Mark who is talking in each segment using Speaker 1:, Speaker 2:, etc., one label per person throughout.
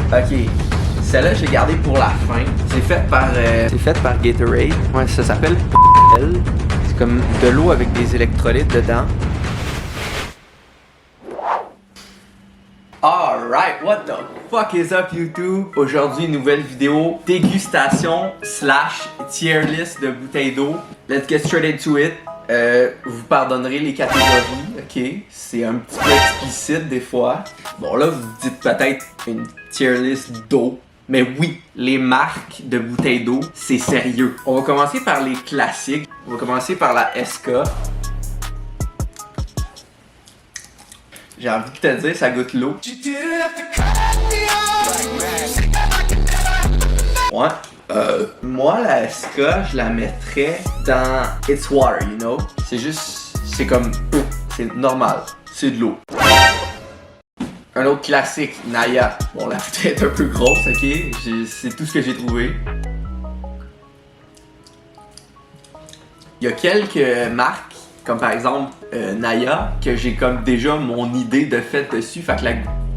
Speaker 1: Ok. Celle-là, j'ai gardé pour la fin. C'est fait par Gatorade. Ouais, ça s'appelle C'est comme de l'eau avec des électrolytes dedans. Alright, what the fuck is up YouTube? Aujourd'hui, nouvelle vidéo dégustation / tier list de bouteilles d'eau. Let's get straight into it. Vous pardonnerez les catégories, ok? C'est un petit peu explicite des fois. Bon là, vous dites peut-être une tier list d'eau. Mais oui, les marques de bouteilles d'eau, c'est sérieux. On va commencer par les classiques. On va commencer par la SK. J'ai envie de te dire, ça goûte l'eau. Ouais. Moi, la SK, je la mettrais dans It's Water, you know? C'est juste, c'est comme, c'est normal. C'est de l'eau. Un autre classique, Naya. Bon, la bouteille est un peu grosse, ok? C'est tout ce que j'ai trouvé. Il y a quelques marques, comme par exemple Naya, que j'ai comme déjà mon idée de fait dessus, fait que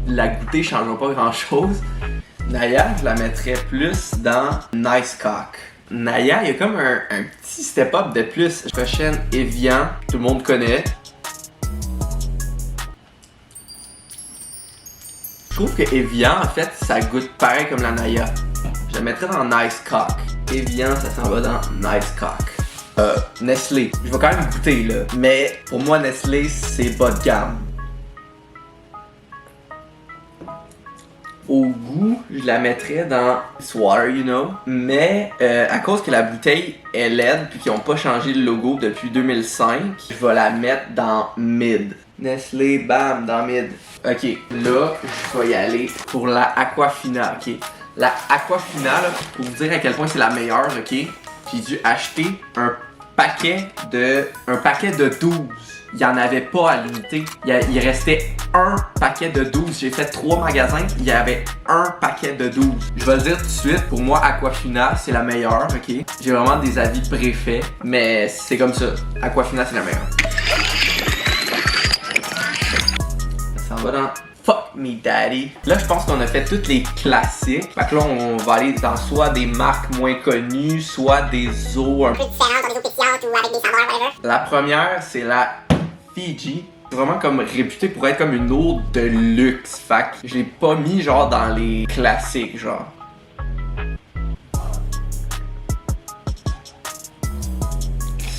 Speaker 1: la goûter ne changera pas grand chose. Naya, je la mettrais plus dans Nice Cock. Naya, il y a comme un petit step-up de plus. Prochaine, Evian, tout le monde connaît. Je trouve que Evian, en fait, ça goûte pareil comme la Naya. Je la mettrais dans Nice Cock. Evian, ça s'en va dans Nice Cock. Nestlé. Je vais quand même goûter, là. Mais pour moi, Nestlé, c'est bas de gamme. Au goût, je la mettrais dans It's Water, you know. Mais à cause que la bouteille est laide puis qu'ils n'ont pas changé le logo depuis 2005, je vais la mettre dans Mid. Nestlé, bam, dans Mid. Ok, là, je vais y aller pour la Aquafina, ok. La Aquafina, là, pour vous dire à quel point c'est la meilleure, ok. J'ai dû acheter un paquet de 12. Il n'y en avait pas à l'unité. Il restait un paquet de 12. J'ai fait 3 magasins, il y avait un paquet de 12. Je vais le dire tout de suite, pour moi, Aquafina, c'est la meilleure, ok? J'ai vraiment des avis préfaits, mais c'est comme ça. Aquafina, c'est la meilleure. Ça s'en va dans Fuck Me Daddy. Là, je pense qu'on a fait tous les classiques. Fait que là, on va aller dans soit des marques moins connues, soit des eaux un peu différentes, des eaux pétillantes ou avec des saveurs, whatever. La première, c'est la Fiji. C'est vraiment comme réputé pour être comme une eau de luxe. Fait que je l'ai pas mis genre dans les classiques, genre.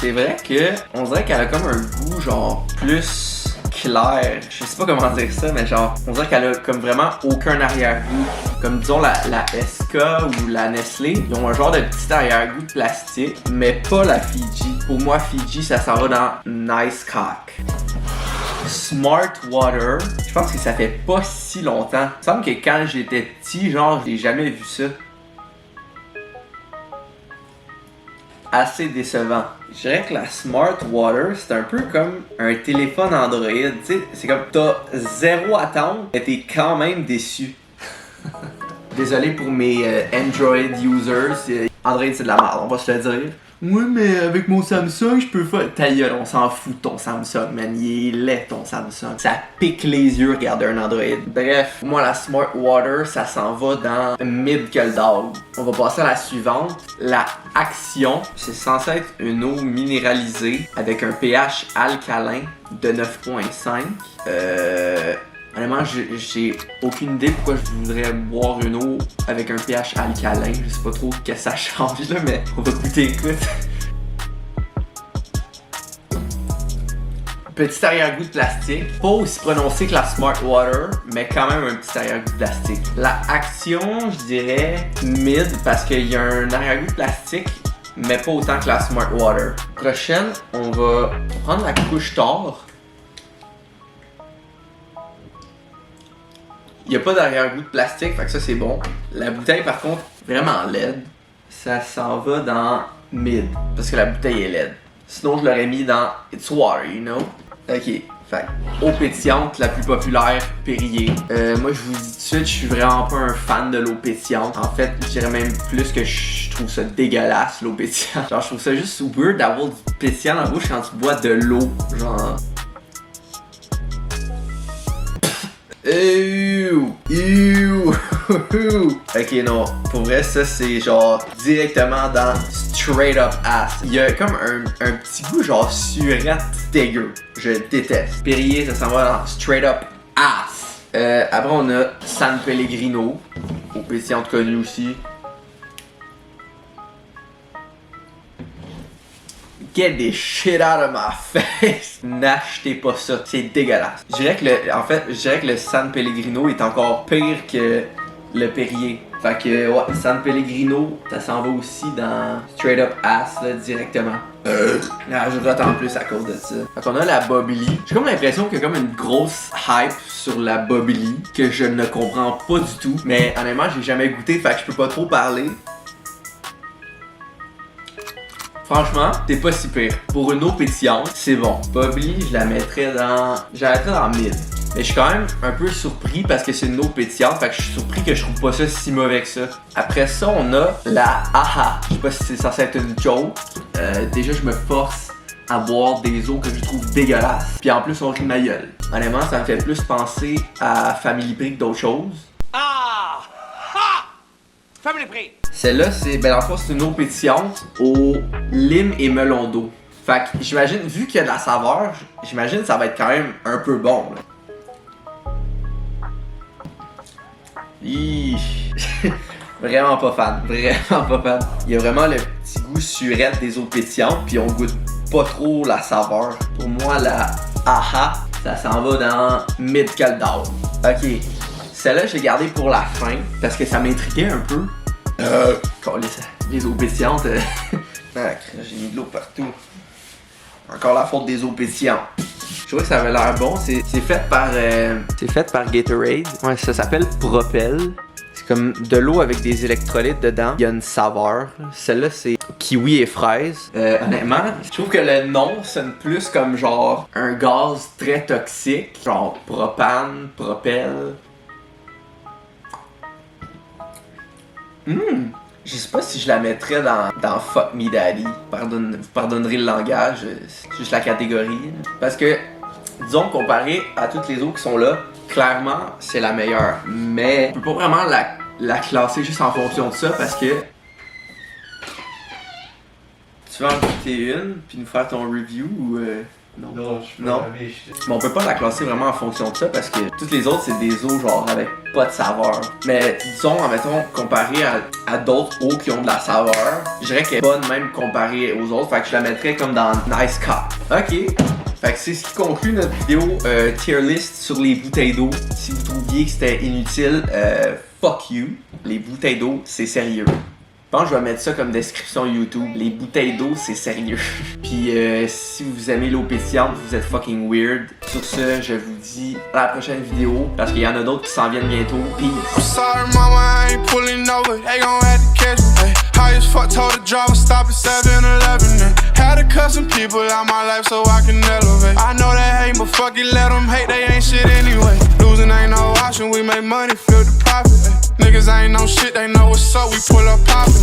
Speaker 1: C'est vrai que on dirait qu'elle a comme un goût genre plus clair. Je sais pas comment dire ça, mais genre on dirait qu'elle a comme vraiment aucun arrière-goût. Comme disons la SK ou la Nestlé, ils ont un genre de petit arrière-goût de plastique, mais pas la Fiji. Pour moi, Fiji, ça s'en va dans Nice Cock. Smart Water, je pense que ça fait pas si longtemps. Il me semble que quand j'étais petit, genre, j'ai jamais vu ça. Assez décevant. Je dirais que la Smart Water, c'est un peu comme un téléphone Android. Tu sais, c'est comme t'as zéro attente, mais t'es quand même déçu. Désolé pour mes Android users. Android, c'est de la merde, on va se le dire. Oui, mais avec mon Samsung, je peux faire. Ta gueule, on s'en fout de ton Samsung, man. Il est laid, ton Samsung. Ça pique les yeux, regarder un Android. Bref, moi, la Smart Water, ça s'en va dans Mid que le dog. On va passer à la suivante. La Action. C'est censé être une eau minéralisée avec un pH alcalin de 9.5. Honnêtement, j'ai aucune idée pourquoi je voudrais boire une eau avec un pH alcalin. Je sais pas trop ce que ça change là, mais on va goûter, écoute. Petit arrière-goût de plastique. Pas aussi prononcé que la Smart Water, mais quand même un petit arrière-goût de plastique. La Action, je dirais mid parce qu'il y a un arrière-goût de plastique, mais pas autant que la Smart Water. Prochaine, on va prendre la Couche-Tard. Il n'y a pas d'arrière-goût de plastique, fait que ça c'est bon. La bouteille par contre, vraiment laide. Ça s'en va dans Mid, parce que la bouteille est laide. Sinon je l'aurais mis dans It's Water, you know? Ok, fait eau pétillante, la plus populaire, Perrier. Moi je vous dis tout de suite, je suis vraiment pas un fan de l'eau pétillante. En fait, je dirais même plus que je trouve ça dégueulasse, l'eau pétillante. Genre je trouve ça juste weird d'avoir du pétillant dans la bouche quand tu bois de l'eau. Genre... Ok, non. Pour vrai, ça, c'est genre directement dans straight up ass. Il y a comme un petit goût genre surette dégueu. Je déteste. Perrier, ça s'en va dans straight up ass. Après, on a San Pellegrino. Au pétillant connu aussi. Get the shit out of my face! N'achetez pas ça, c'est dégueulasse. Je dirais que le San Pellegrino est encore pire que le Perrier. Fait que ouais, San Pellegrino, ça s'en va aussi dans straight up ass là, directement. Là, je rote en plus à cause de ça. Fait qu'on a la Bobili. J'ai comme l'impression qu'il y a comme une grosse hype sur la Bobili que je ne comprends pas du tout. Mais honnêtement, j'ai jamais goûté, fait que je peux pas trop parler. Franchement, t'es pas si pire. Pour une eau pétillante, c'est bon. Bobili, je la mettrais dans mid. Mais je suis quand même un peu surpris parce que c'est une eau pétillante, fait que je suis surpris que je trouve pas ça si mauvais que ça. Après ça, on a la AHA. Je sais pas si c'est censé être une joke. Déjà, je me force à boire des eaux que je trouve dégueulasses. Puis en plus, on rit ma gueule. Honnêtement, ça me fait plus penser à Family Prix que d'autres choses.
Speaker 2: Ah! Ha! Family Prix!
Speaker 1: Celle-là, c'est, ben, en fait, c'est une eau pétillante au lime et melon d'eau. Fait que j'imagine, vu qu'il y a de la saveur, j'imagine que ça va être quand même un peu bon. Là. Vraiment pas fan, vraiment pas fan. Il y a vraiment le petit goût surette des eaux pétillantes, puis on goûte pas trop la saveur. Pour moi, la AHA, ça s'en va dans mid-cal down. Ok, celle-là, je l'ai gardée pour la fin, parce que ça m'intriguait un peu. Les eaux pétillantes. J'ai mis de l'eau partout. Encore la faute des eaux pétillantes. Je trouvais que ça avait l'air bon. C'est fait par Gatorade. Ouais, ça s'appelle Propel. C'est comme de l'eau avec des électrolytes dedans. Il y a une saveur. Celle-là, c'est kiwi et fraise. Honnêtement, je trouve que le nom sonne plus comme genre un gaz très toxique. Genre propane, propel. Je sais pas si je la mettrais dans Fuck Me Daddy. Vous pardonnerez le langage, c'est juste la catégorie. Parce que, disons, comparé à toutes les autres qui sont là, clairement, c'est la meilleure. Mais on peut pas vraiment la classer juste en fonction de ça parce que tu veux en goûter une puis nous faire ton review ou
Speaker 3: Non, je peux
Speaker 1: non. Mais on peut pas la classer vraiment en fonction de ça parce que toutes les autres c'est des eaux genre avec pas de saveur. Mais disons, admettons, comparé à d'autres eaux qui ont de la saveur, je dirais qu'elle est bonne même comparée aux autres. Fait que je la mettrais comme dans Nice Cup. Ok. Fait que c'est ce qui conclut notre vidéo tier list sur les bouteilles d'eau. Si vous trouviez que c'était inutile, fuck you. Les bouteilles d'eau, c'est sérieux. Je pense que je vais mettre ça comme description YouTube. Les bouteilles d'eau, c'est sérieux. Puis si vous aimez l'eau pétillante, vous êtes fucking weird. Sur ce, je vous dis à la prochaine vidéo parce qu'il y en a d'autres qui s'en viennent bientôt. Peace.
Speaker 4: I'm sorry, mama, I ain't pulling over. They gon' have to catch me. Ay, high as fuck, told the driver stop at 7-Eleven. Had to cut some people out my life so I can elevate. I know they hate, but fuck it, let them hate. They ain't shit anyway. Losing ain't no option. We make money, flip the profit. Ay, niggas ain't no shit, they know what's up. We pull up poppin'.